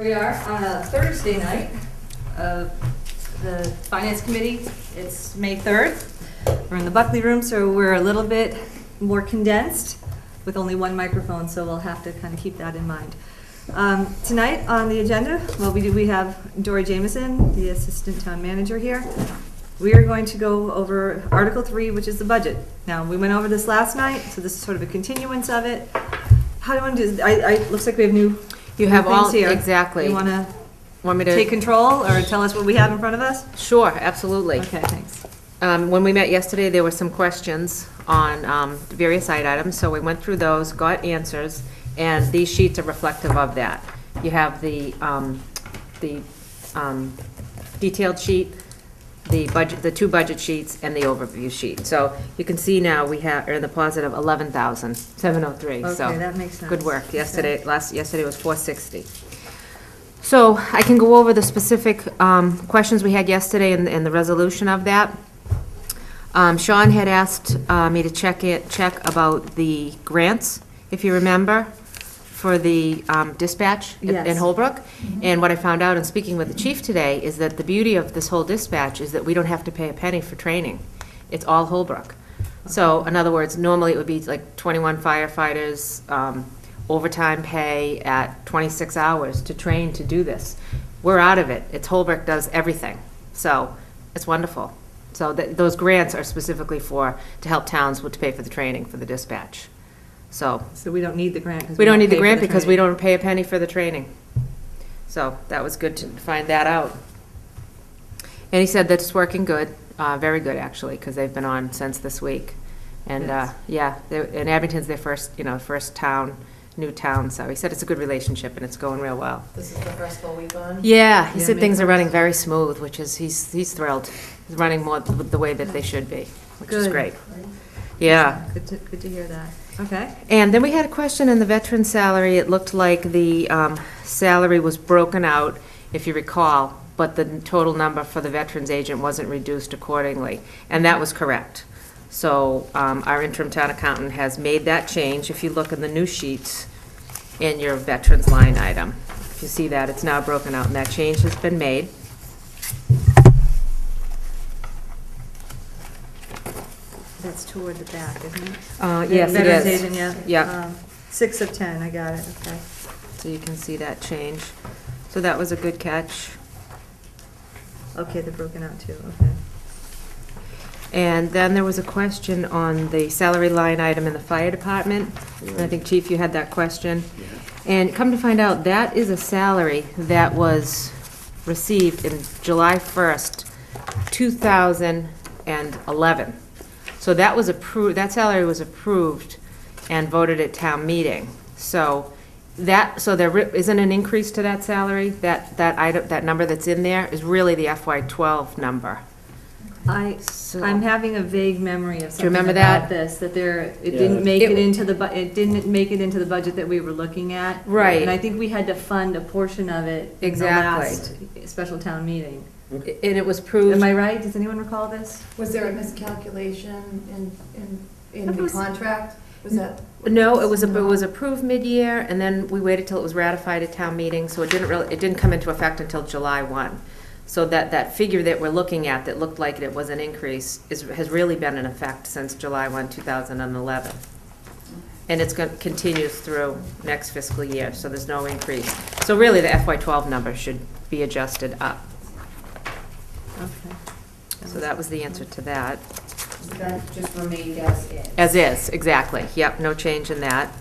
We are on a Thursday night of the Finance Committee. It's May 3rd. We're in the Buckley Room, so we're a little bit more condensed with only one microphone, so we'll have to kind of keep that in mind. Tonight on the agenda, we have Dory Jameson, the Assistant Town Manager here. We are going to go over Article 3, which is the budget. Now, we went over this last night, so this is sort of a continuance of it. How do you want to do this? Looks like we have new You have all, here. exactly. You want me to to take control or tell us what we have in front of us? Sure, absolutely. Okay, thanks. When we met yesterday, there were some questions on various side items, so we went through those, got answers, and these sheets are reflective of that. You have the detailed sheet, the budget, the two budget sheets, and the overview sheet. So you can see now we are in the positive 11,703. Okay, So that makes sense. good work. Yesterday, yesterday was 460. So I can go over the specific questions we had yesterday and the resolution of that. Sean had asked me to check about the grants, if you remember, for the dispatch Yes. in Holbrook. And what I found out in speaking with the chief today is that the beauty of this whole dispatch is that we don't have to pay a penny for training. It's all Holbrook. So in other words, normally it would be like 21 firefighters, overtime pay at 26 hours to train to do this. We're out of it. It's Holbrook does everything. So it's wonderful. So those grants are specifically to help towns to pay for the training for the dispatch. So we don't need the grant. we don't need the grant because we don't pay a penny for the training. So that was good to find that out. And he said that it's working good, very good actually, because they've been on since this week. And Yes. yeah, and Abington's their first town, new town. So he said it's a good relationship and it's going real well. This is the first full week on? Yeah, he Yeah, said things makes are running very smooth, which is he's thrilled. He's running more the way that they should be, which is Good. great. Yeah. Good to hear that. Okay. And then we had a question in the veteran salary. It looked like the salary was broken out, if you recall, but the total number for the veterans agent wasn't reduced accordingly, and that was correct. So our interim town accountant has made that change. If you look in the new sheets in your veterans line item, if you see that, it's now broken out, and that change has been made. That's toward the back, isn't it? Yes, it Veterans is. agent, yeah. Yeah. 6 of 10, I got it, okay. So you can see that change. So that was a good catch. Okay, they're broken out too, okay. And then there was a question on the salary line item in the fire department. And I think, Chief, you had that question. And come to find out, that is a salary that was received in July 1st, 2011. So that was approved, that salary was approved and voted at town meeting. So there isn't an increase to that salary. That item, that number that's in there is really the FY12 number. I'm having a vague memory of something remember about that? this, that it Yeah. didn't make it into the, it didn't make it into the budget that we were looking at. Right. And I think we had to fund a portion of it in the Exactly. last special town meeting. And it was proved. Am I right? Does anyone recall this? Was there a miscalculation in It the was- contract? Was that? No, it was approved mid-year, and then we waited till it was ratified at town meeting, so it didn't come into effect until July 1. So that figure that we're looking at that looked like it was an increase has really been in effect since July 1, 2011. And it's going to continue through next fiscal year, so there's no increase. So really, the FY12 number should be adjusted up. Okay. So that was the answer to that. That just remained as is? As is, exactly. Yep, no change in that.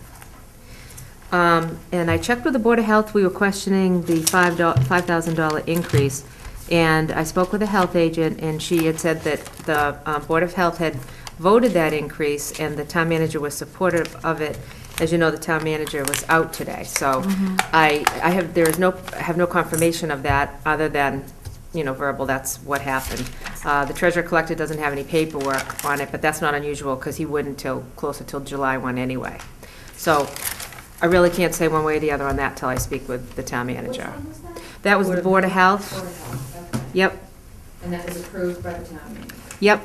And I checked with the Board of Health. We were questioning the $5,000 increase. And I spoke with the health agent, and she had said that the Board of Health had voted that increase, and the town manager was supportive of it. As you know, the town manager was out today. So I have no confirmation of that other than, verbal, that's what happened. The treasurer collector doesn't have any paperwork on it, but that's not unusual because he wouldn't till July 1 anyway. So I really can't say one way or the other on that till I speak with the town manager. Which one was that? That was the Board of Health. Board of Health, okay. Yep, And that was approved by the town meeting? yep.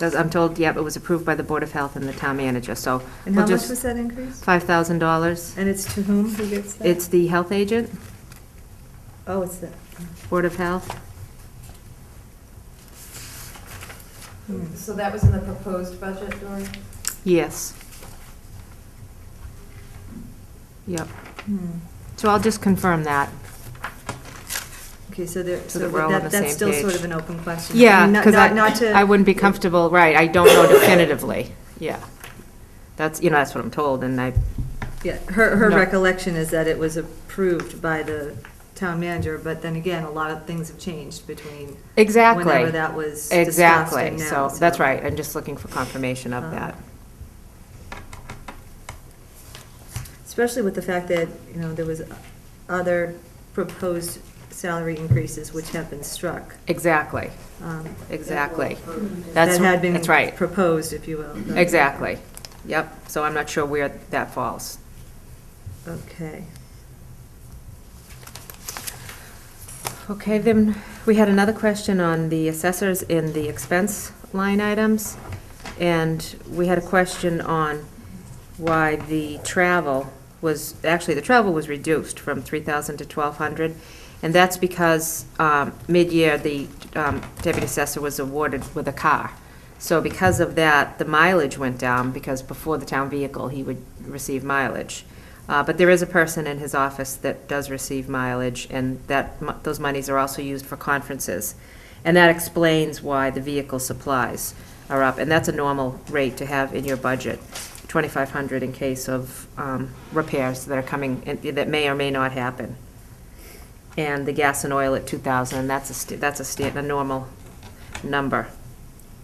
I'm told, yep, it was approved by the Board of Health and the town manager, so. And how much was that increase? $5,000. And it's to whom? Who gets that? It's the health agent. Oh, it's the, Board of Health. So that was in the proposed budget, Dory? Yes. Yep. hmm. So I'll just confirm that. Okay, so there, So so that we're all on the that's same still sort page. of an open question. I Yeah, mean, not- because not to- I wouldn't be comfortable, right, I don't know definitively, yeah. That's, that's what I'm told, and I, Yeah, her No. recollection is that it was approved by the town manager, but then again, a lot of things have changed between exactly. whenever that was discussed Exactly, and now. so, that's right, I'm just looking for confirmation of that. Especially with the fact that, there was other proposed salary increases which have been struck. Exactly, um, exactly. That had been That's right, proposed, if you will. but- exactly, yep, so I'm not sure where that falls. Okay. Okay, then, we had another question on the assessors in the expense line items, and we had a question on why the travel was, actually, the travel was reduced from 3,000 to 1,200, and that's because mid-year, the deputy assessor was awarded with a car. So because of that, the mileage went down, because before the town vehicle, he would receive mileage. But there is a person in his office that does receive mileage, and those monies are also used for conferences. And that explains why the vehicle supplies are up, and that's a normal rate to have in your budget, 2,500 in case of repairs that are coming, that may or may not happen. And the gas and oil at 2,000, that's a normal number.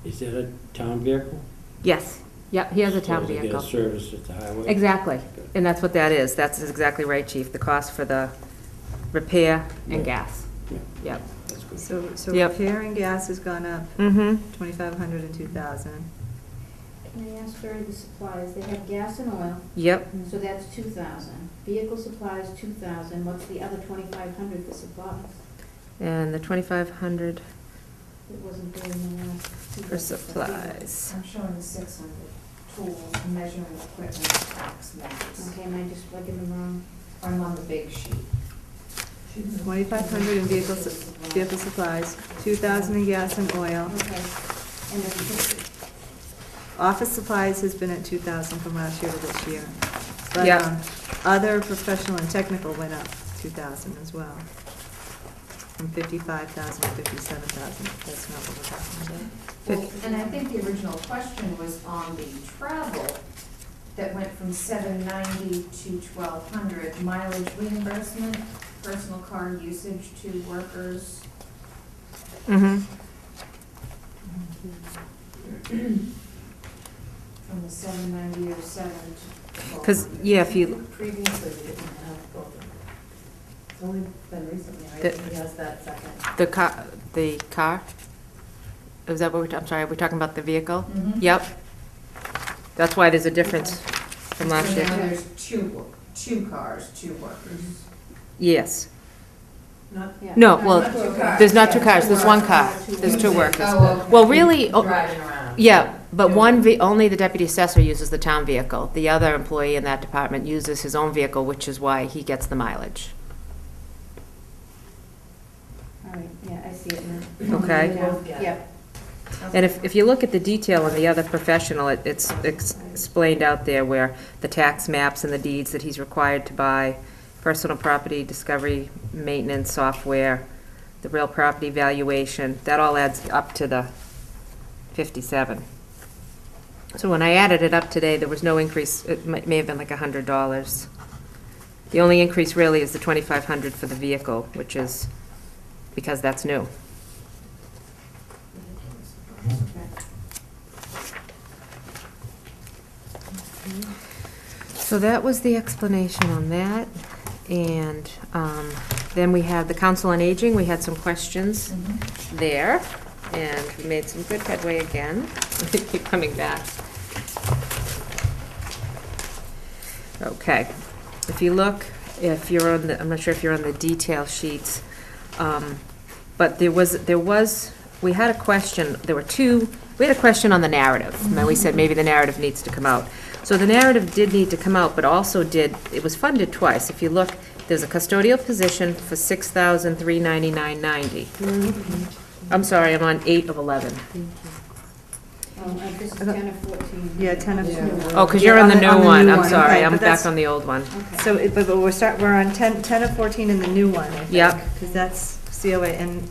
Is that a town vehicle? Yes, yep, he has a town So they vehicle. get a service at the highway? Exactly, and that's what that is. That's exactly right, Chief. The cost for the repair and gas. Yeah, Yep. that's good. So Yep. repair and gas has gone up Mm-hmm. 2,500 and 2,000. Can I ask Dory, the supplies, they have gas and oil, Yep. so that's 2,000. Vehicle supplies, 2,000. What's the other 2,500 for supplies? And the 2,500 It wasn't there in the last. for supplies. I'm showing the 600 tools, measuring equipment, tax maps. Okay, am I just looking the wrong? I'm on the big sheet. 2,500 in vehicle supplies, 2,000 in gas and oil. Okay. And then, Office supplies has been at 2,000 from last year to this year. But Yeah. other professional and technical went up 2,000 as well. From 55,000 to 57,000. That's not what we're talking about. Well, and I think the original question was on the travel that went from 790 to 1,200, mileage reimbursement, personal car usage to workers. Mm-hmm. From the 790 or 7 to 1,200. Because, yeah, if you, Previously, we didn't have both of them. It's only been recently, right? The- He has that second. the car? Is that what I'm sorry, are we talking about the vehicle? Mhm. Yep. That's why there's a difference from last So now year. there's two cars, 2 workers. Yes. Not, yeah. No, Not well, two cars, there's not yeah, 2 cars, two there's 1 workers. car. There's 2 workers. Oh, okay. Well, really, Driving around. yeah, but only the deputy assessor uses the town vehicle. The other employee in that department uses his own vehicle, which is why he gets the mileage. All right, yeah, I see it now. Okay. Yeah, yeah. And if you look at the detail on the other professional, it's explained out there where the tax maps and the deeds that he's required to buy, personal property discovery, maintenance software, the real property valuation, that all adds up to the 57. So when I added it up today, there was no increase. It may have been like $100. The only increase really is the 2,500 for the vehicle, which is because that's new. So that was the explanation on that. And then we had the Council on Aging. We had some questions there, and we made some good headway again. They keep coming back. Okay. If you look, if you're on the, I'm not sure if you're on the detail sheets, but we had a question, we had a question on the narrative, and we said maybe the narrative needs to come out. So the narrative did need to come out, but also it was funded twice. If you look There's a custodial position for $6,399.90. I'm sorry, I'm on 8 of 11. This is 10 or 14. Yeah, 10 of Yeah. 14. Oh, because you're on the new one, I'm sorry, okay, I'm but that's- back on the old one. Okay. So, but we're on 10 of 14 in the new one, I think. Yep. Because that's COA, and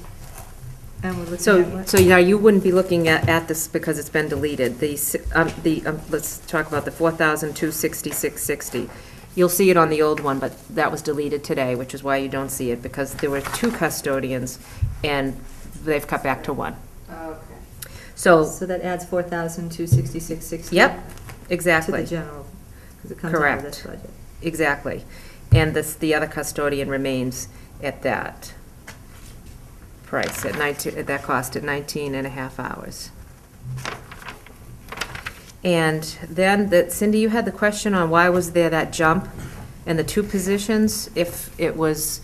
we're looking at So, what? so now you wouldn't be looking at this because it's been deleted. Let's talk about the 4,266.60. You'll see it on the old one, but that was deleted today, which is why you don't see it, because there were 2 custodians, and they've cut back to 1. Okay. So, So that adds 4,266.60. yep, To exactly. the general, because it comes out of this budget. Exactly. And the other custodian remains at that price, at 19, that cost at 19 and a half hours. And then, Cindy, you had the question on why was there that jump in the 2 positions, if it was,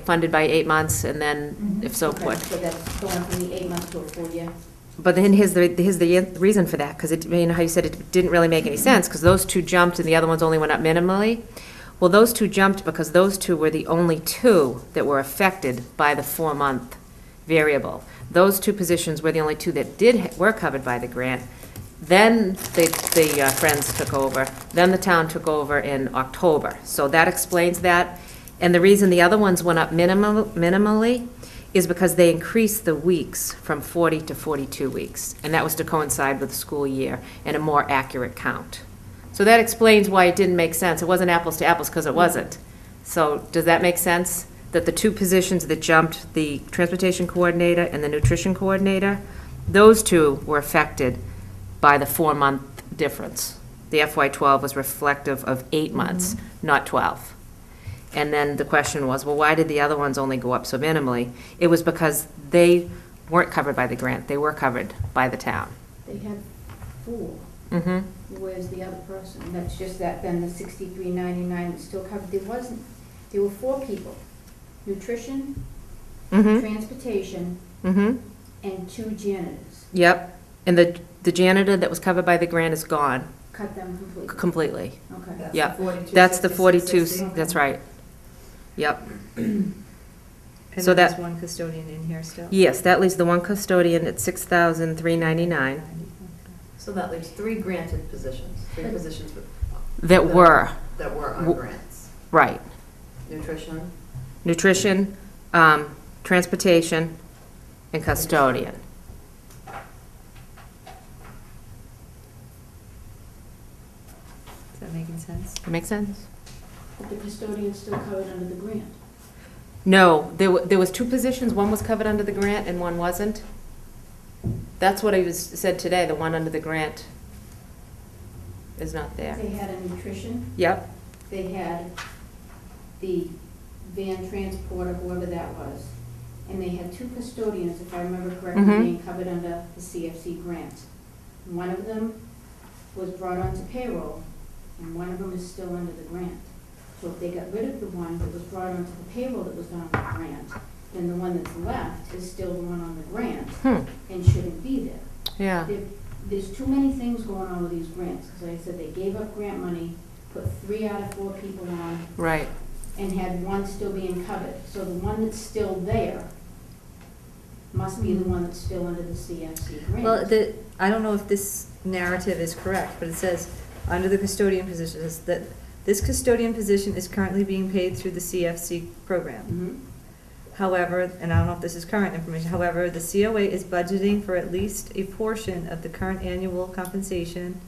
funded by 8 months, and then if so Okay, what? So that's going from the 8 months to a full year? But then here's the reason for that, because how you said it didn't really make any sense, because those 2 jumped and the other ones only went up minimally. Well, those 2 jumped because those 2 were the only 2 that were affected by the 4-month variable. Those 2 positions were the only 2 that were covered by the grant. Then the Friends took over, then the town took over in October. So that explains that. And the reason the other ones went up minimally is because they increased the weeks from 40 to 42 weeks. And that was to coincide with the school year and a more accurate count. So that explains why it didn't make sense. It wasn't apples to apples because it wasn't. So does that make sense? That the 2 positions that jumped, the transportation coordinator and the nutrition coordinator, those 2 were affected by the 4-month difference. The FY12 was reflective of 8 months, not 12. And then the question was, well, why did the other ones only go up so minimally? It was because they weren't covered by the grant. They were covered by the town. They had 4. Mm-hmm. Where's the other person? That's just that, then the $63.99 is still covered. There were 4 people. Nutrition, Mm-hmm. transportation, Mm-hmm. and 2 janitors. Yep. And the janitor that was covered by the grant is gone Cut them completely. completely. Okay. That's Yep. the 42, That's the 66, 42, that's right. Yep. And So then there's that- 1 custodian in here still. Yes, that leaves the 1 custodian at $6,399 So that leaves 3 granted positions, 3 positions that were, that were on W- grants. right. Nutrition, Nutrition, transportation, and custodian. Is that making sense? Make sense? But the custodian's still covered under the grant. No, there was 2 positions, one was covered under the grant and one wasn't. That's what I said today, the one under the grant is not there. They had a nutrition, Yep, they had the van transporter, whoever that was, and they had 2 custodians, if I remember correctly, Mhm. being covered under the CFC grant. One of them was brought onto payroll, and one of them is still under the grant. So if they got rid of the one that was brought onto the payroll that was on the grant, then the one that's left is still the one on the grant and shouldn't be there. yeah. There's too many things going on with these grants, because like I said, they gave up grant money, put 3 out of 4 people on, Right. and had 1 still being covered. So the one that's still there must be the one that's still under the CFC grant. Well, I don't know if this narrative is correct, but it says, under the custodian position, is that this custodian position is currently being paid through the CFC program. Mhm. However, and I don't know if this is current information, however, the COA is budgeting for at least a portion of the current annual compensation.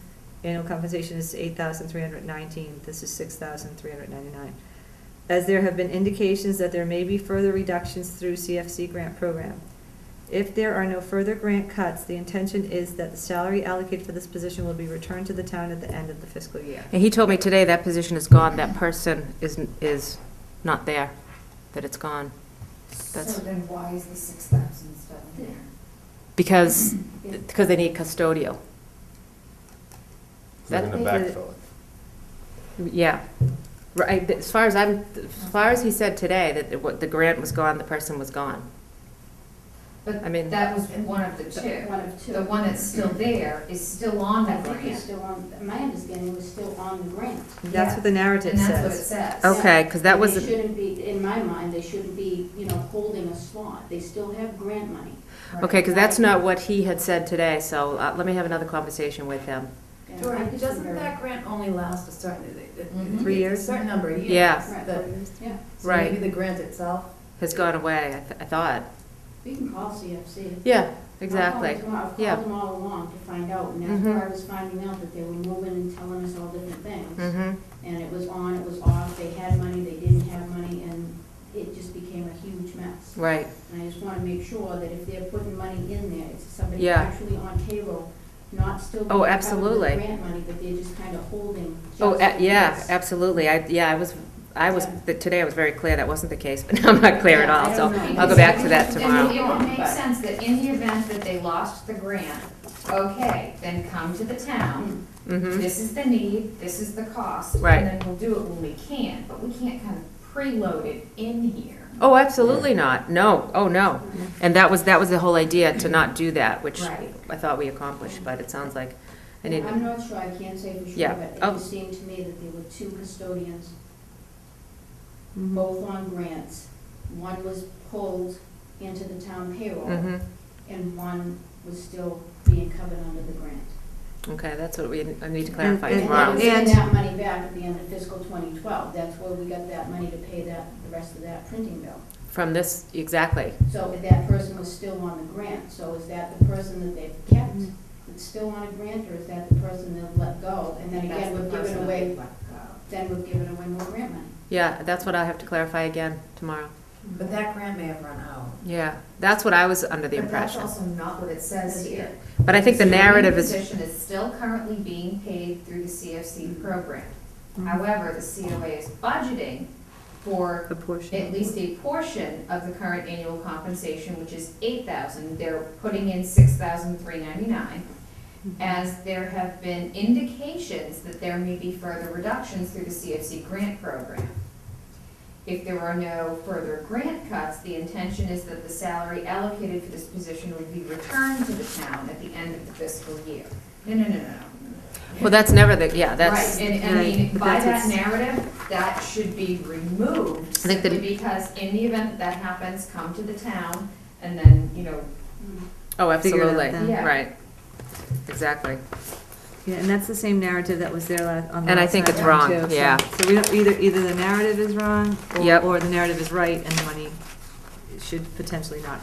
Annual compensation is $8,319, this is $6,399. As there have been indications that there may be further reductions through CFC grant program. If there are no further grant cuts, the intention is that the salary allocated for this position will be returned to the town at the end of the fiscal year. And he told me today that position is gone, that person is not there, that it's gone. That's- So then why is the 6,000 still in there? Because they need custodial. They're gonna That- backfill it. Yeah, right, as far as he said today, that the grant was gone, the person was gone. I mean- But that was one of the two. One of two. The one that's still there is still on the I think it's grant. still on, my understanding was still on the grant. That's what the narrative And that's what it says. says. Okay, because that And was, they shouldn't be, in my mind, they shouldn't be, holding a slot. They still have grant money. Right. okay, because that's not what he had said today, so let me have another conversation with him. And I Jordan, just doesn't heard- that grant only last a certain, Mhm. 3 years? A certain number of years? Yeah. Right, That- yeah. So Right. maybe the grant itself, Has gone away, I thought. We can call CFC. Yeah, exactly. I've called Yeah. them all along to find out, and Mhm. after I was finding out that they were moving and telling us all different things, Mm-hmm, and it was on, it was off, they had money, they didn't have money, and it just became a huge mess. right. And I just wanna make sure that if they're putting money in there, it's somebody Yeah. actually on payroll, not still Oh, being covered with absolutely. grant money, but they're just kinda holding Oh, just in yeah, case. absolutely. I was, Yeah. today I was very clear that wasn't the case, but now I'm not clear at Yeah, all, I so don't know. I'll go back to that And tomorrow. it would make sense that in the event that they lost the grant, okay, then come to the town. Mm-hmm, This is the need, this is the cost. Right. And then we'll do it when we can, but we can't kind of preload it in here. oh, absolutely not, no, oh, no. And that was the whole idea, to not do that, which Right. I thought we accomplished, but it sounds like I need, I'm not sure, I can't say for Yeah. sure, but Oh. it just seemed to me that there were two custodians, Mhm. both on grants. One was pulled into the town payroll, mm-hmm, and one was still being covered under the grant. okay, that's what I need to clarify And- And tomorrow. they were getting that money back at the end of fiscal 2012, that's where we got that money to pay the rest of that printing bill. From this, exactly, So that person was still on the grant, so is that the person that they've kept that's still on a grant, or is that the person they've let go? And then again, we've given away, then we've given away more grant money. yeah, that's what I'll have to clarify again tomorrow. but that grant may have run out. Yeah, that's what I was under the But that's impression. also not what it says That's here. it. But I think the narrative is, position is still currently being paid through the CFC program. Mhm. However, the COA is budgeting for A portion. at least a portion of the current annual compensation, which is $8,000. They're putting in $6,399. As there have been indications that there may be further reductions through the CFC grant program. If there are no further grant cuts, the intention is that the salary allocated for this position would be returned to the town at the end of the fiscal year. No. well, that's never the, yeah, that's, Right, and I mean, Right, but by that's that narrative, that should be removed, I think that- simply because in the event that that happens, come to the town, and then, oh, Figure it out absolutely, then. Yeah. right, exactly. Yeah, and that's the same narrative that was there on the And I last think night it's one, wrong, too, so- yeah. So we don't, either the narrative is wrong, Yep. or the narrative is right, and the money should potentially not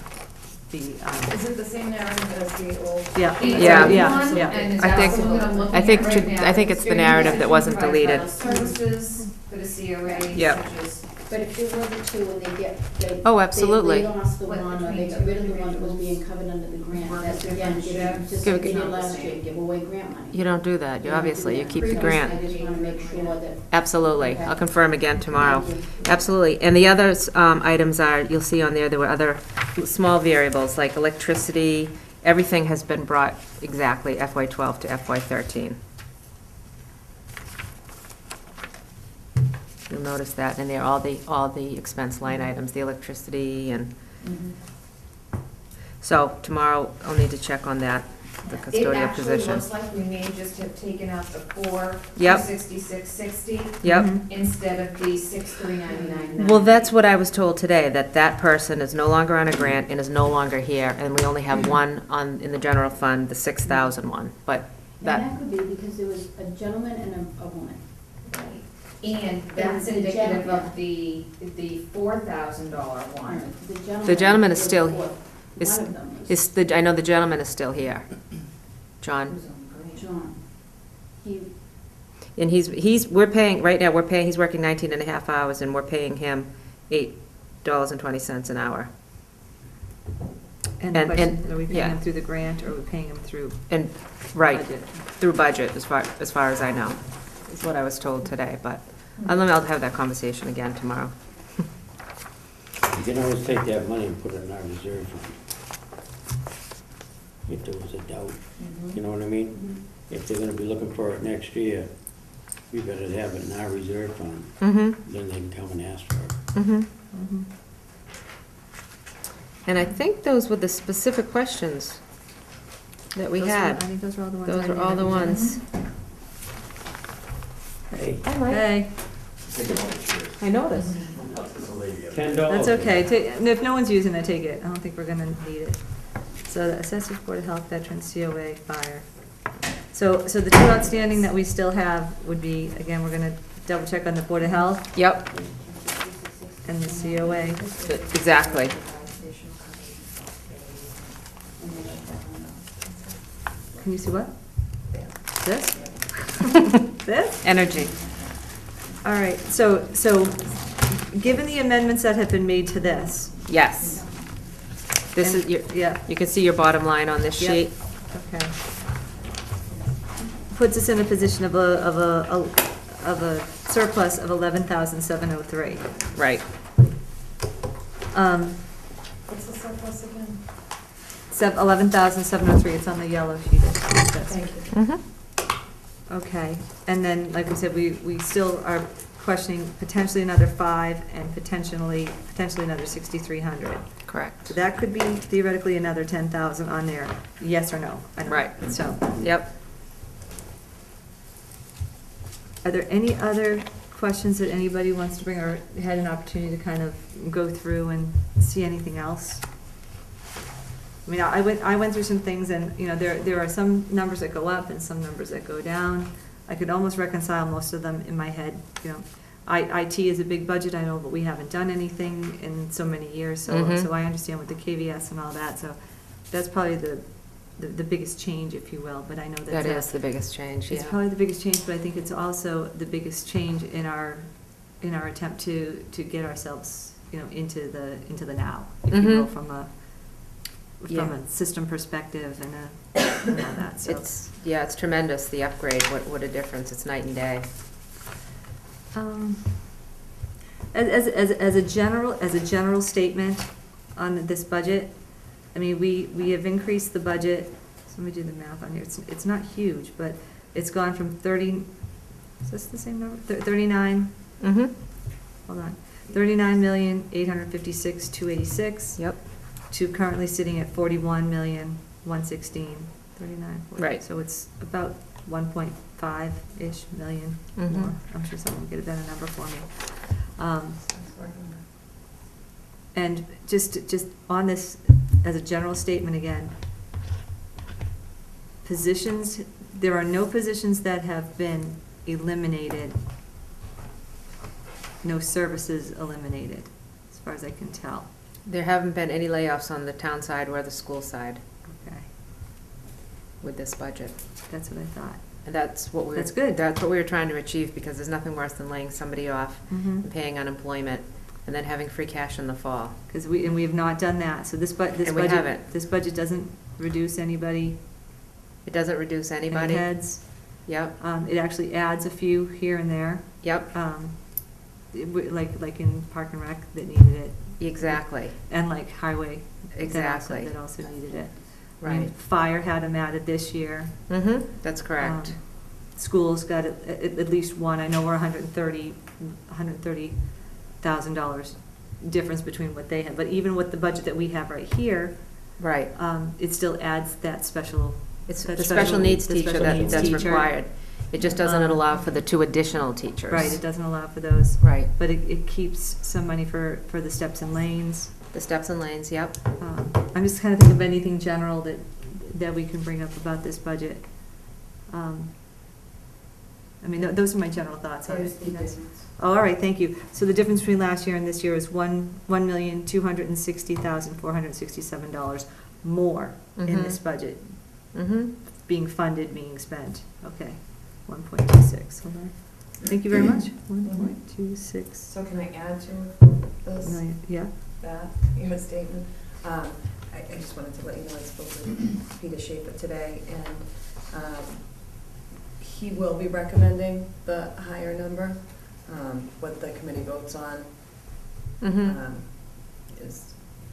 be, Is it the same narrative as the old? yeah. The Yeah. old Yeah, one, yeah. and it's I think- also what I'm looking I think at right should- now. I think it's the Student narrative that position wasn't provides deleted. vital Services for the COA, Yep. such as But if there were the two and they Oh, absolutely. They lost the What one, or they between got rid of the the one that was being individuals covered under the grant, work that's at again, different just shifts. like they Give- did last year, give away grant money. You don't do that, you obviously, you keep the grant. I just wanna make sure that. Absolutely, I'll confirm again tomorrow. Thank you. Absolutely, and the other items are, you'll see on there, there were other small variables, like electricity, everything has been brought exactly FY '12 to FY '13. You'll notice that, and there, all the expense line items, the electricity, and, so tomorrow, I'll need to check on that, the It custodial actually position. looks like we may just have taken out the four, Yep. 266.60, Yep. instead of the 6,399. Well, that's what I was told today, that that person is no longer on a grant and is no longer here, and we only have one in the general fund, the 6,000 one, but And that, that could be because there was a gentleman and a woman. Right. And that's the indicative gentleman- of the $4,000 one. The gentleman is was still- fourth. is- One of them was I know the gentleman is still here, John. Who's on grant? John. He, And he's working 19 and a half hours, and we're paying him $8.20 an hour. And the And- question, and- are we paying yeah. them through the grant, or are we paying them through And, right, budget? through budget, as far as I know, is what I was told today, but I'll have that conversation again tomorrow. You can always take that money and put it in our reserve fund. If there was a doubt, you know what I mean? If they're gonna be looking for it next year, we better have it in our reserve fund, Mm-hmm, then they can come and ask for it. mm-hmm. Mhm. And I think those were the specific questions that we Those were- I had. think those were all the ones. Those I were all the needed. ones. Hey, Hi, Mike. Hey, I noticed. $10. that's okay. And if no one's using it, take it. I don't think we're gonna need it. So the Assessors Board of Health, Veterans, COA, Fire. So the two outstanding that we still have would be, again, we're gonna double check on the Board of Health Yep, and the COA. exactly. Can you see what? This? This? Energy. All right, so given the amendments that have been made to this. Yes. This is, and- your. Yeah, You can see your bottom line on this Yep. sheet. okay. Puts us in a position of a surplus of 11,703. Right. What's the surplus again? 11,703, it's on the yellow sheet. Thank you. Mm-hmm. Okay, and then, like I said, we still are questioning potentially another 5 and potentially another 6,300. Correct. So that could be theoretically another 10,000 on there, yes or no? I don't know. Right. So, Yep. are there any other questions that anybody wants to bring, or had an opportunity to kind of go through and see anything else? I mean, I went through some things, and, you know, there are some numbers that go up and some numbers that go down. I could almost reconcile most of them in my head, you know. IT is a big budget, I know, but we haven't done anything in so many years, so Mhm. I understand with the KVS and all that, so that's probably the biggest change, if you will, but I know That is the biggest change, it's yeah. probably the biggest change, but I think it's also the biggest change in our attempt to get ourselves, you know, into the now, if you will, Mhm. from a Yeah. system perspective and all that, so. It's tremendous, the upgrade, what a difference, it's night and day. As a general statement on this budget, I mean, we have increased the budget, so let me do the math on here, it's not huge, but it's gone from 30, is this the same number? 39, Mm-hmm. hold on, 39,856,286. Yep. To currently sitting at 41,116,39. 40. Right. So it's about 1.5-ish million Mhm. more. I'm sure someone will get a better number for me. And just on this, as a general statement again, positions, there are no positions that have been eliminated, no services eliminated, as far as I can tell. There haven't been any layoffs on the town side or the school side Okay, with this budget. that's what I thought. And that's what That's good. That's what we were trying to achieve, because there's nothing worse than laying somebody off Mm-hmm. and paying unemployment and then having free cash in the fall. Because we have not done that, so this And we haven't. budget doesn't reduce anybody, It doesn't reduce any anybody. heads. Yep, It actually adds a few here and there, yep, like in Park and Rec that needed it, exactly, and like Highway. exactly, That also needed it. I mean, right. Fire had them added this year. Mm-hmm, that's correct. Schools got at least one, I know we're $130,000 difference between what they have, but even with the budget that we have right here, Right. it still adds that special. It's that the special needs the teacher special needs that's teacher. required. It just doesn't allow for the 2 additional teachers. Right, it doesn't allow for those, Right. but it keeps some money for the steps and lanes. The steps and lanes, yep. I'm just kind of thinking of anything general that we can bring up about this budget. I mean, those are my general thoughts on it. There's the difference. Oh, all right, thank you. So the difference between last year and this year is $1,260,467 more in Mhm. this budget, Mm-hmm. being funded, being spent. Okay, 1.26, hold on. Thank you very much. 1.26 So can I add to this, million, yeah? that, in a statement? I just wanted to let you know I spoke with Peter Schaefer today, and he will be recommending the higher number. What the committee votes on Mm-hmm. is,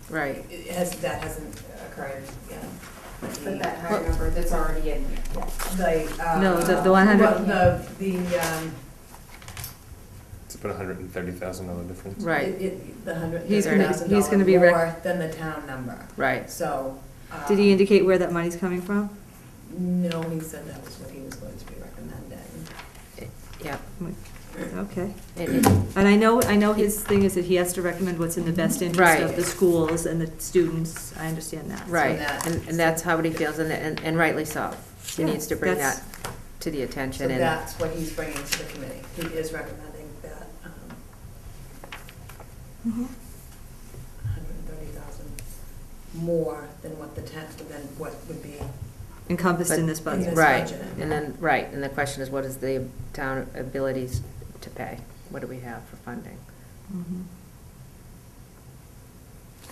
Right. that hasn't occurred yet. But that higher number that's already in here. The, No, the 100 well, the, It's about $130,000 difference. Right, The He's gonna- $130,000 he's gonna be more than the town number. right. So. Did he indicate where that money's coming from? No, he said that was what he was going to be recommending. Yep. Okay. It- And I know his thing is that he has to recommend what's in the best interest Right. of the schools and the students. I understand that. Right, that- and that's how he feels, and rightly so. He Yeah, needs to bring that's- that to the So attention, and, that's what he's bringing to the committee. He is recommending that, Mhm. 130,000 more than what than what would be Encompassed in this in budget. this right, budget. and then, right, and the question is, what is the town abilities to pay? What do we have for funding? Mhm.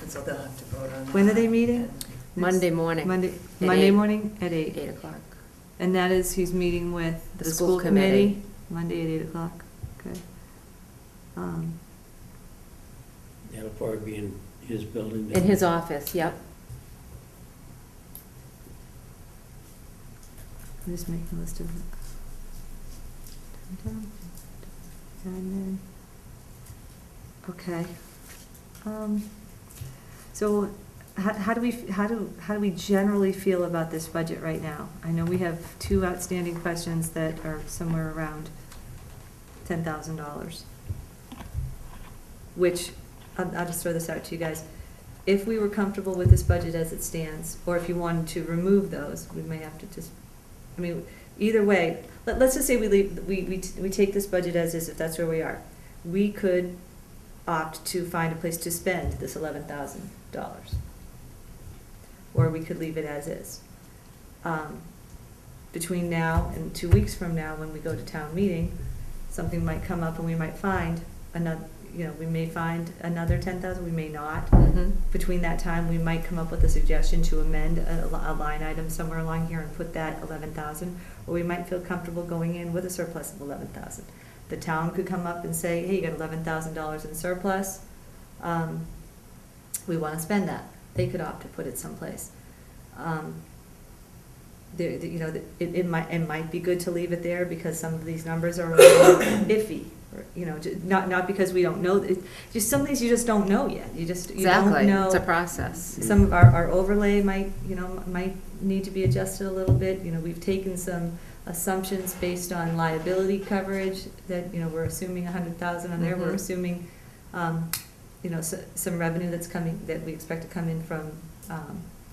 And so they'll have to vote on that. When are they meeting? And Monday morning. Monday, At Monday 8. morning at 8. 8 o'clock. And that is, he's meeting with The the school school committee, committee. Monday at 8 o'clock. Okay. That'll probably be in his building. In his office, yep. I'm just making a list of. Admin. Okay. So how do we generally feel about this budget right now? I know we have 2 outstanding questions that are somewhere around $10,000. Which, I'll just throw this out to you guys. If we were comfortable with this budget as it stands, or if you wanted to remove those, we may have to just, I mean, either way, let's just say we take this budget as is, if that's where we are. We could opt to find a place to spend this $11,000. Or we could leave it as is. Between now and 2 weeks from now, when we go to town meeting, something might come up and we might find another, we may find another 10,000, we may not. Mm-hmm. Between that time, we might come up with a suggestion to amend a line item somewhere along here and put that 11,000, or we might feel comfortable going in with a surplus of 11,000. The town could come up and say, hey, you got $11,000 in surplus, we want to spend that. They could opt to put it someplace. It might be good to leave it there because some of these numbers are a little iffy. Or, not because we don't know, just some things you just don't know yet. You don't Exactly, know. it's a process. Some of our overlay might need to be adjusted a little bit. We've taken some assumptions based on liability coverage that, we're assuming 100,000 on there. We're Mhm. assuming, some revenue that's coming, that we expect to come in from,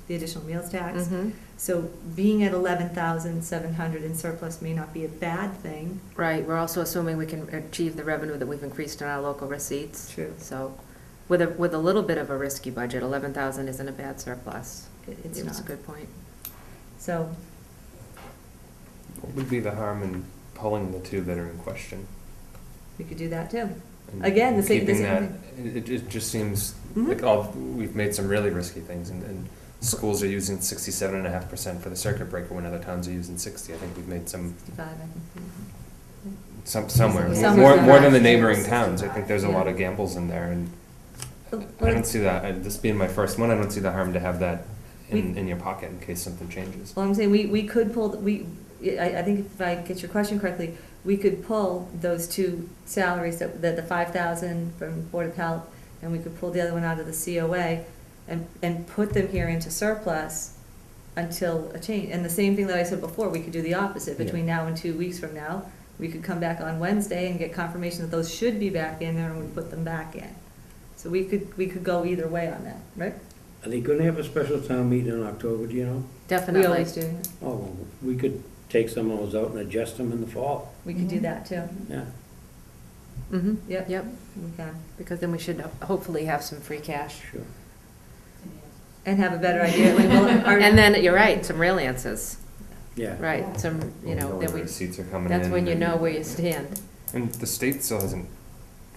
the additional meals tax. Mhm. So being at 11,700 in surplus may not be a bad thing. Right, we're also assuming we can achieve the revenue that we've increased in our local receipts. True. So, with a little bit of a risky budget, 11,000 isn't a bad surplus. It's That's a not. good point. So, What would be the harm in pulling the 2 that are in question? we could do that too. And Again, the same keeping that, thing. it just seems Mhm. like we've made some really risky things, and schools are using 67.5% for the circuit breaker when other towns are using 60. I think we've made some, 65, I think. somewhere, Somewhere. more than the neighboring towns. I think there's a Yeah. lot of gambles in there, and I don't see that, this being my first one, I don't see the harm to have that in your pocket in case something changes. Well, I'm saying we could pull, I think if I get your question correctly, we could pull those 2 salaries, that the 5,000 from Board of Health, and we could pull the other one out of the COA and put them here into surplus until a change. And the same thing that I said before, we could do the opposite. Yeah. Between now and 2 weeks from now, we could come back on Wednesday and get confirmation that those should be back in there, and we put them back in. So we could go either way on that, right? Are they gonna have a special town meeting in October, do you know? Definitely. We always do. Oh, well, we could take some of those out and adjust them in the fall. We could do that too. Yeah. Mm-hmm, Yep. yep, We can. because then we should hopefully have some free cash. Sure. And have a better idea. Like, well, And then, you're right, some real answers, Yeah. right, some, When that the we, receipts are coming in. that's when you and- know where you stand. And the state still hasn't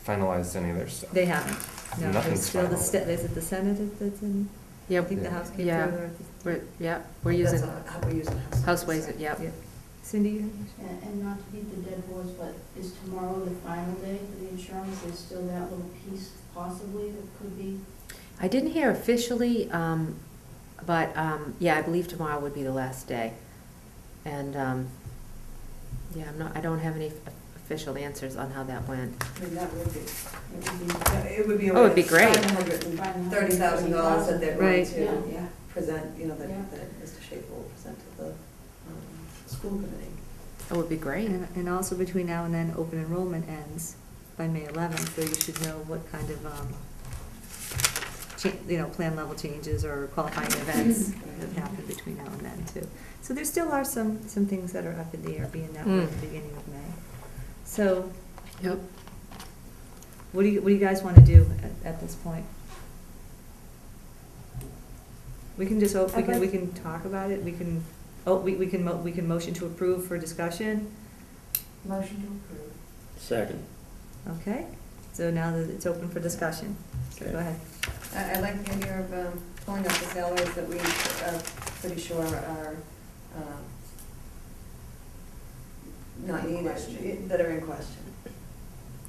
finalized any of their stuff. They haven't. No, there's Nothing's still the, final. is it the Senate that's in? I Yep, think the House came Yeah. through. Or we're using We're using House Ways, yep. Yeah. Cindy? you have And not to beat the dead horse, but is tomorrow the final day for the insurance? There's still that little piece possibly that could be? I didn't hear officially, but, yeah, I believe tomorrow would be the last day. And, yeah, I don't have any official answers on how that went. I mean, that would be, it would be. Oh, it'd be great. $530,000 that they're going Right. to Yeah. present, you know, that Yeah. Mr. Schaefer will present to the school committee. That would be great. And also between now and then, open enrollment ends by May 11th, so you should know what kind of, plan level changes or qualifying events that happen between now and then too. So there still are some things that are up in the air being that way at the beginning of May. So, Yep. what do you guys want to do at this point? We can just, we can talk about it, we can motion to approve for discussion. Motion to approve. Second. Okay, so now that it's open for discussion, so go ahead. I like the idea of pulling up the salaries that we are pretty sure are not needed, that are in question.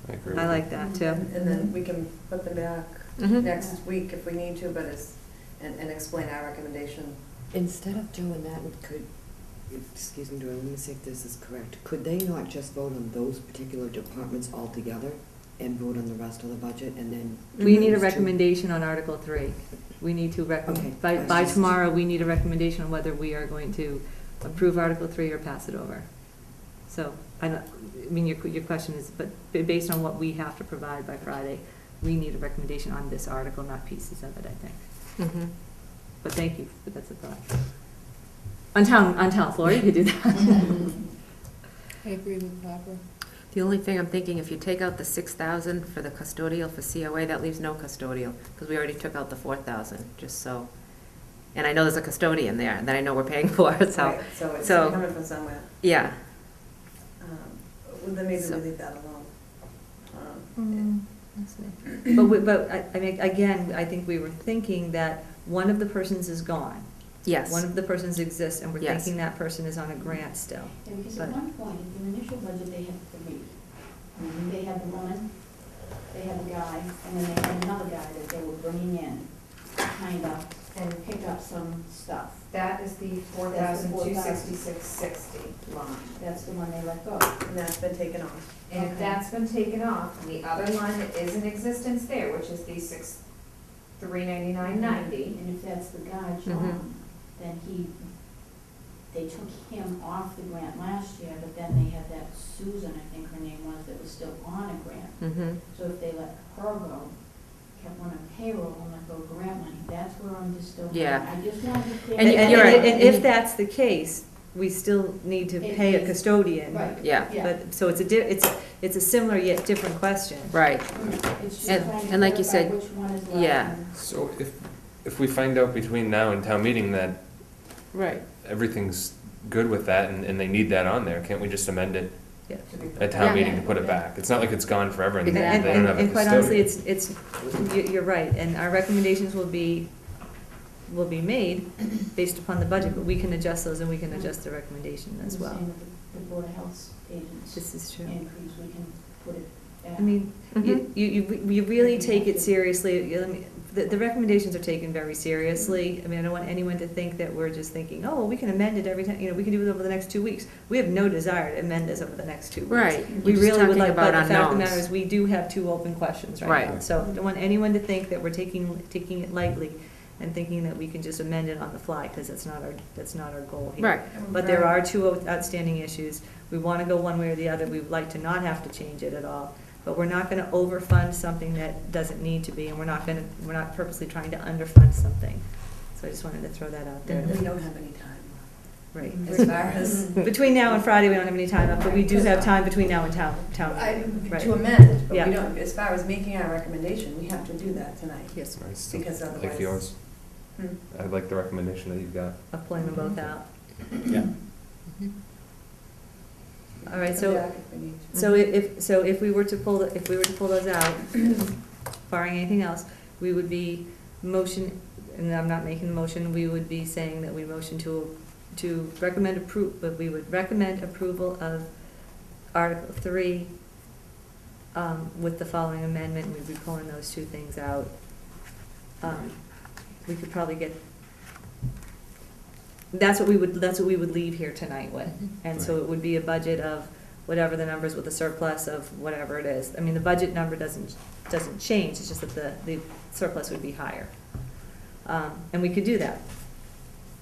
I agree. I like that too. And then we can put them back Mhm. next week if we need to, but and explain our recommendation. Instead of doing that, could, excuse me, let me see if this is correct. Could they not just vote on those particular departments altogether and vote on the rest of the budget and then? We need a choose to- recommendation on Article 3. We need to Okay, by that's just- tomorrow, we need a recommendation on whether we are going to approve Article 3 or pass it over. So, your question is, but based on what we have to provide by Friday, we need a recommendation on this article, not pieces of it, I think. Mhm. But thank you, but that's a thought. On town floor, you could do that. I agree with Barbara. The only thing I'm thinking, if you take out the 6,000 for the custodial for COA, that leaves no custodial, because we already took out the 4,000, just so. And I know there's a custodian there that I know we're paying for, so, Right, so it's so- coming from somewhere. yeah. Well, then maybe So- we leave that alone. But I mean, again, I think we were thinking that one of the persons is gone. Yes. One of the persons exists, and we're Yes. thinking that person is on a grant still. Yeah, because at But- one point, in the initial budget, they had three. They had the woman, they had the guy, and then they had another guy that they were bringing in, kind of, and pick up some stuff. That is the 4,266.60 line. That's the one they let go. And that's been taken off. And if Okay. that's been taken off, and the other line that is in existence there, which is the 399.90. And if that's the guy, John, then they took him off the grant last year, but then they had that Susan, I think her name was, that was still on a grant. Mm-hmm. So if they let her go, kept one on payroll and let go grant money, that's where I'm just still. Yeah. I just wanted to clear. And that you're up. right. And if that's the case, we still need to It pay a is. custodian. Right. Yeah. But, so it's a similar yet different question. Right. It's just And- trying to and like you clarify said, which one is left. yeah. and- So if we find out between now and town meeting that Right. everything's good with that and they need that on there, can't we just amend it Yeah. at town Yeah. meeting to put it back? It's not like it's gone forever and they And, don't have a and quite honestly, custodian. you're right, and our recommendations will be made based upon the budget, but we can adjust those and we can adjust the recommendation as I'm well. saying that the Board of Health's agents This is true. increase, we can put it back. I mean, you really take it seriously. The recommendations are taken very seriously. I mean, I don't want anyone to think that we're just thinking, oh, well, we can amend it every time, we can do it over the next 2 weeks. We have no desire to amend this over the next 2 weeks. Right. We You're just really would talking like, but about the fact of the matter unknowns. is, we do have 2 open questions right now. Right. So don't want anyone to think that we're taking it lightly and thinking that we can just amend it on the fly, because that's not our goal here. Right. But there are 2 outstanding issues. We want to go one way or the other. We would like to not have to change it at all. But we're not going to overfund something that doesn't need to be, and we're not purposely trying to underfund something. So I just wanted to throw that out there. And we don't have any time. Right. As far as. Between now and Friday, we don't have any time up, but we do have time between now and town. Right. To amend it, but Yeah. we don't, as far as making our recommendation, we have to do that tonight. Yes, I still Because like otherwise- yours. Hmm. I like the recommendation that you've got. of pulling them both out. Yeah. All right, Come so. back if we need to. So if we were to pull those out, barring anything else, we would be and I'm not making the motion, we would be saying that we motion to recommend but we would recommend approval of Article 3 with the following amendment, and we'd be pulling those 2 things out. We could probably get, that's what we would leave here tonight with. And so it would be a budget of whatever the numbers with the surplus of whatever it is. I mean, the budget number doesn't change, it's just that the surplus would be higher. And we could do that.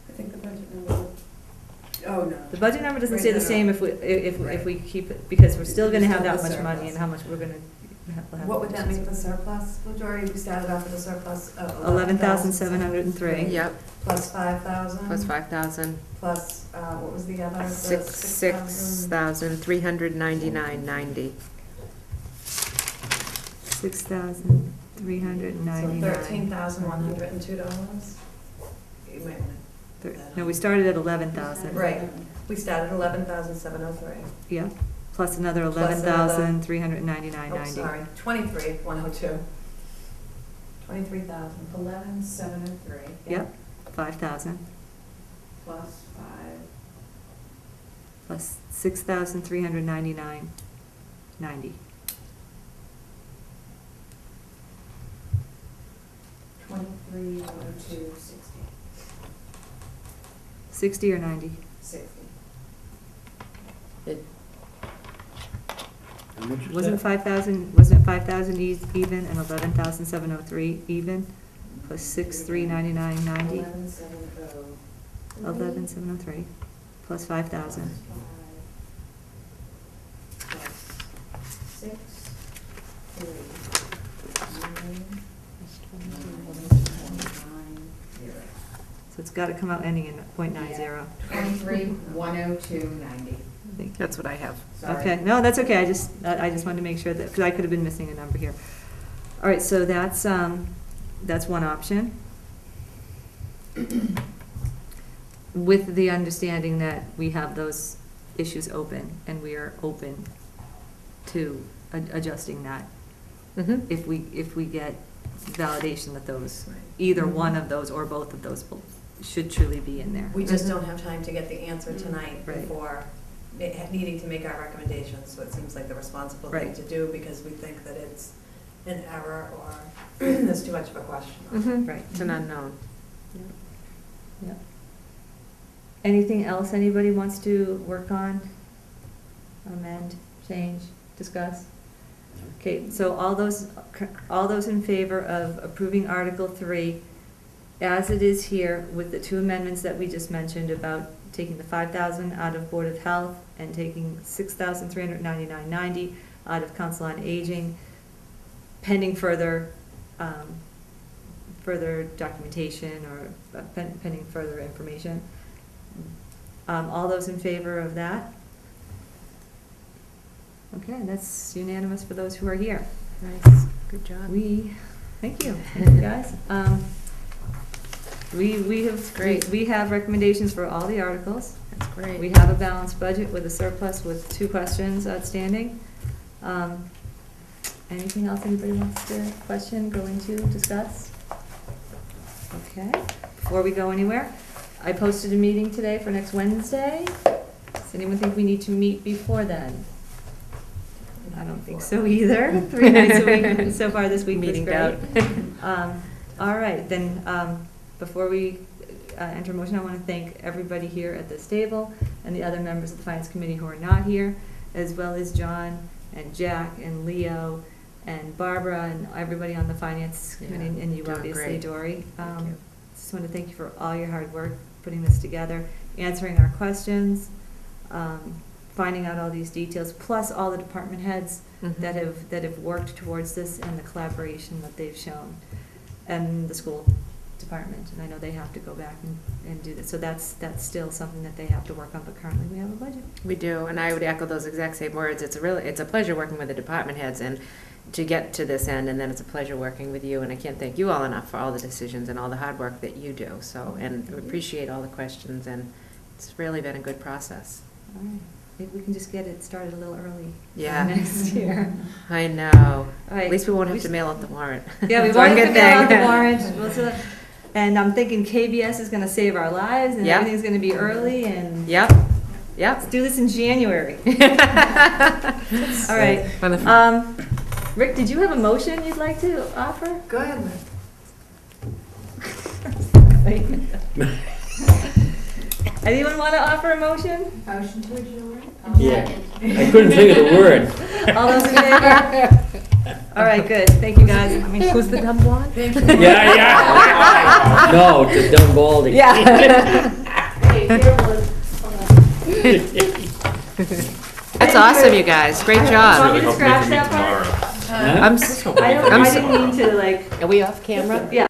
I think the budget number, oh, no. The budget number doesn't Right, stay the no, same no. if we keep it, because we're still gonna have Still that the much money surplus. and how much we're gonna have. What would that make the surplus, Majority? We started off with a surplus of 11,703. Yep, Plus 5,000. plus 5,000, Plus, what was the other? The 6,399.90. $6,399. So $13,102. Wait a minute. No, we started at 11,000. Right, we started 11,703. Yeah, plus another Plus another- 11,399.90. Oh, sorry, 23,102. 23,000. 11,703. Yep, 5,000 Plus 5. plus 6,399.90. 23,102.60. 60 or 90? 60. How much is Wasn't that? 5,000, wasn't it 5,000 even and 11,703 even? Plus 6,399.90? 11,703. 11,703 plus 5,000. Plus 6, 3, 9, So it's got to come out ending in .90. 23,102.90. That's what I have. Sorry. Okay, no, that's okay, I just wanted to make sure that, because I could have been missing a number here. All right, so that's one option. With the understanding that we have those issues open, and we are open to adjusting that Mhm. if we get validation that those, either one of those or both of those should truly be in there. We just don't have time to get the answer tonight Right. before needing to make our recommendations, so it seems like the responsible thing Right. to do, because we think that it's an error or there's too much of a question. Mhm. Right. It's an unknown. Yep. Anything else anybody wants to work on, amend, change, discuss? Okay, so all those in favor of approving Article 3 as it is here with the two amendments that we just mentioned about taking the 5,000 out of Board of Health and taking 6,399.90 out of Council on Aging, pending further documentation or pending further information. All those in favor of that? Okay, that's unanimous for those who are here. Nice, good job. Thank you, guys. We have, Great. we have recommendations for all the articles. That's great. We have a balanced budget with a surplus with 2 questions outstanding. Anything else anybody wants to question, go into, discuss? Okay, before we go anywhere, I posted a meeting today for next Wednesday. Does anyone think we need to meet before then? I don't think so either. 3 nights a week so far this week was Meeting great. out. All right, then, before we enter motion, I want to thank everybody here at this table and the other members of the Finance Committee who are not here, as well as John and Jack and Leo and Barbara and everybody on the Finance Committee, Yeah, and you doing obviously, great. Dory. Thank you. Just want to thank you for all your hard work putting this together, answering our questions, finding out all these details, plus all the department heads Mhm. that have worked towards this and the collaboration that they've shown, and the school department, and I know they have to go back and do this, so that's still something that they have to work on, but currently we have a budget. We do, and I would echo those exact same words. It's a pleasure working with the department heads and to get to this end, and then it's a pleasure working with you, and I can't thank you all enough for all the decisions and all the hard work that you do, so, and we appreciate all the questions, and it's really been a good process. All right, maybe we can just get it started a little early. Yeah. Next year. I know. All right. At least we won't have to mail out the warrant. Yeah, we That's won't one have to good mail out the thing. warrant. And I'm thinking KBS is gonna save our lives, and Yep. everything's gonna be early, and Yep, yep. let's do this in January. All right. Wonderful. Rick, did you have a motion you'd like to offer? Go ahead, Rick. Anyone want to offer a motion? Motion to adjourn? Yeah. I couldn't think of the word. All those in favor? All right, good. Thank you, guys. I mean, Who's the dumb blonde? Yeah, yeah. No, it's a dumb baldy. Yeah. Okay, here was, That's awesome, you guys. Great Want job. me to scratch that part? Huh? I'm, s- I I'm didn't so- mean to like, are we off camera? yeah.